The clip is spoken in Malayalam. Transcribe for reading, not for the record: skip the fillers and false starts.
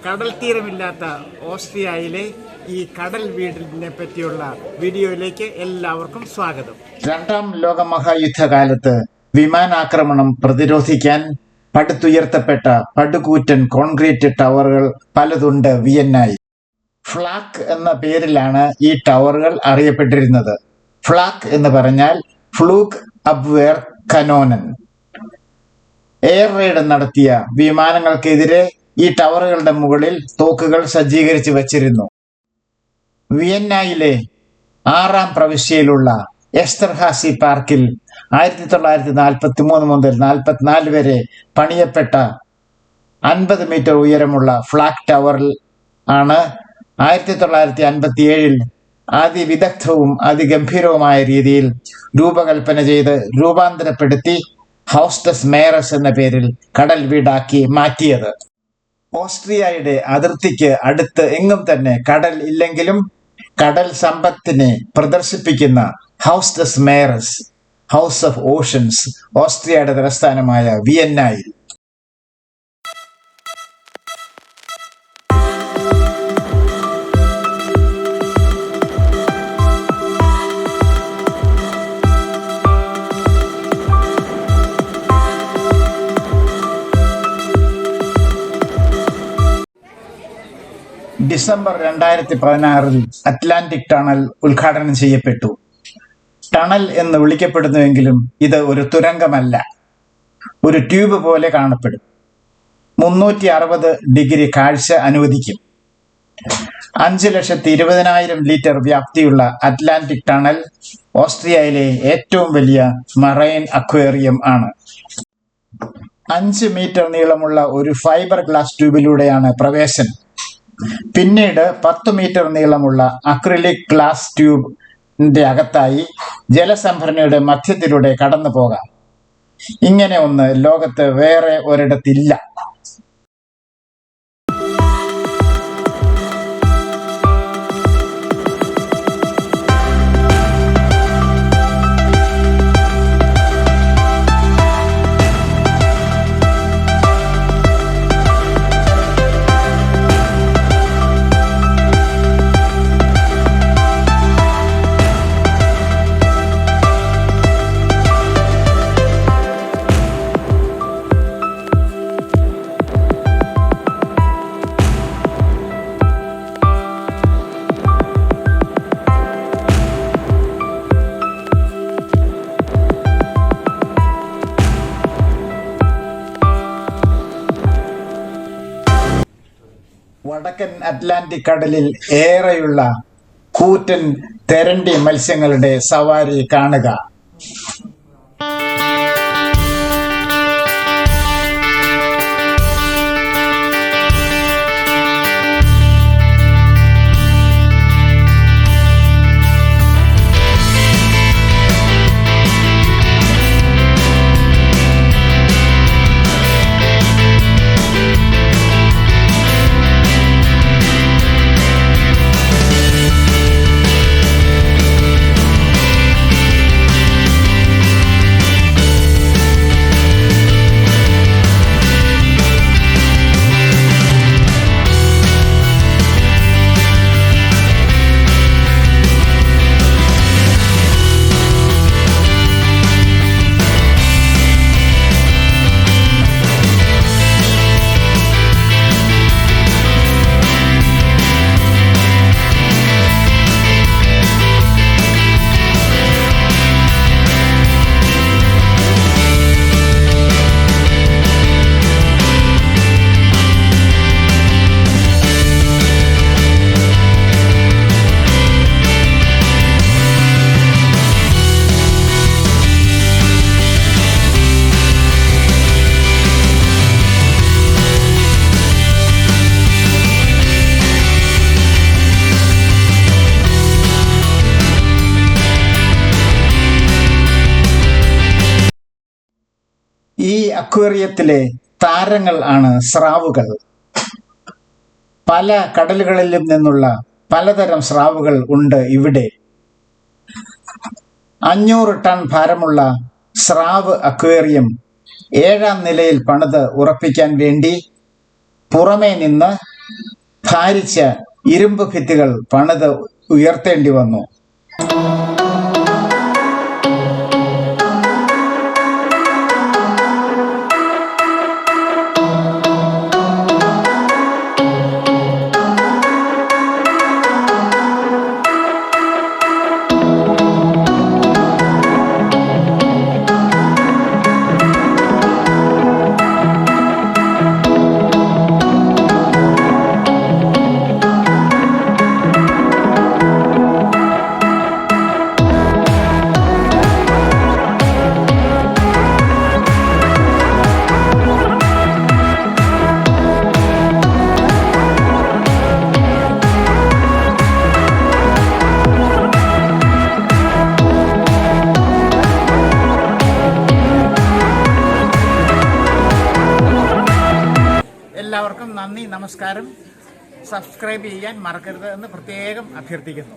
കടൽ തീരമില്ലാത്ത ഓസ്ട്രിയയിലെ ഈ കടൽ വീടിനെ പറ്റിയുള്ള വീഡിയോയിലേക്ക് എല്ലാവർക്കും സ്വാഗതം. രണ്ടാം ലോക മഹായുദ്ധകാലത്ത് വിമാനാക്രമണം പ്രതിരോധിക്കാൻ പടുത്തുയർത്തപ്പെട്ട പടുകൂറ്റൻ കോൺക്രീറ്റ് ടവറുകൾ പലതുണ്ട് വിയന്നയിൽ. ഫ്ലാക്ക് എന്ന പേരിലാണ് ഈ ടവറുകൾ അറിയപ്പെട്ടിരുന്നത്. ഫ്ലാക്ക് എന്ന് പറഞ്ഞാൽ ഫ്ലൂക്ക് അബ്വേർ കനോനൻ. എയർ റെയ്ഡ് നടത്തിയ വിമാനങ്ങൾക്കെതിരെ ഈ ടവറുകളുടെ മുകളിൽ തോക്കുകൾ സജ്ജീകരിച്ചു വച്ചിരുന്നു. വിയന്നയിലെ 6ാം പ്രവിശ്യയിലുള്ള എസ്റ്റർഹാസി പാർക്കിൽ 1943 മുതൽ 44 വരെ പണിയപ്പെട്ട 50 മീറ്റർ ഉയരമുള്ള ഫ്ലാഗ് ടവറിൽ ആണ് 1957 അതിവിദഗ്ധവും അതിഗംഭീരവുമായ രീതിയിൽ രൂപകൽപ്പന ചെയ്ത് രൂപാന്തരപ്പെടുത്തി ഹൗസ്റ്റസ് മേയറസ് എന്ന പേരിൽ കടൽ വീടാക്കി മാറ്റിയത്. ഓസ്ട്രിയയുടെ അതിർത്തിക്ക് അടുത്ത് എങ്ങും തന്നെ കടൽ ഇല്ലെങ്കിലും കടൽ സമ്പത്തിനെ പ്രദർശിപ്പിക്കുന്ന ഹൗസ്റ്റസ് മേയറസ്, ഹൗസ് ഓഫ് ഓഷൻസ്, ഓസ്ട്രിയയുടെ തലസ്ഥാനമായ വിയന്നയിൽ. ഡിസംബർ 2016 അറ്റ്ലാന്റിക് ടണൽ ഉദ്ഘാടനം ചെയ്യപ്പെട്ടു. ടണൽ എന്ന് വിളിക്കപ്പെടുന്നുവെങ്കിലും ഇത് ഒരു തുരങ്കമല്ല, ഒരു ട്യൂബ് പോലെ കാണപ്പെടും. 360 ഡിഗ്രി കാഴ്ച അനുവദിക്കും. 5,20,000 ലിറ്റർ വ്യാപ്തിയുള്ള അറ്റ്ലാന്റിക് ടണൽ ഓസ്ട്രിയയിലെ ഏറ്റവും വലിയ മറൈൻ അക്വേറിയം ആണ്. 5 മീറ്റർ നീളമുള്ള ഒരു ഫൈബർ ഗ്ലാസ് ട്യൂബിലൂടെയാണ് പ്രവേശനം. പിന്നീട് 10 മീറ്റർ നീളമുള്ള അക്രിലിക് ഗ്ലാസ് ട്യൂബിന്റെ അകത്തായി ജലസംഭരണിയുടെ മധ്യത്തിലൂടെ കടന്നു പോകാം. ഇങ്ങനെ ഒന്ന് ലോകത്ത് വേറെ ഒരിടത്തില്ല. വടക്കൻ അറ്റ്ലാന്റിക് കടലിൽ ഏറെയുള്ള കൂറ്റൻ തെരണ്ടി മത്സ്യങ്ങളുടെ സവാരി കാണുക. ഈ അക്വേറിയത്തിലെ താരങ്ങൾ ആണ് സ്രാവുകൾ. പല കടലുകളിലും നിന്നുള്ള പലതരം സ്രാവുകൾ ഉണ്ട് ഇവിടെ. 500 ടൺ ഭാരമുള്ള സ്രാവ് അക്വേറിയം 7ാം നിലയിൽ പണിത് ഉറപ്പിക്കാൻ വേണ്ടി പുറമേ നിന്ന് ഭാരിച്ച ഇരുമ്പ് ഭിത്തികൾ പണിത് ഉയർത്തേണ്ടി വന്നു. എല്ലാവർക്കും നന്ദി, നമസ്കാരം. സബ്സ്ക്രൈബ് ചെയ്യാൻ മറക്കരുത് എന്ന് പ്രത്യേകം അഭ്യർത്ഥിക്കുന്നു.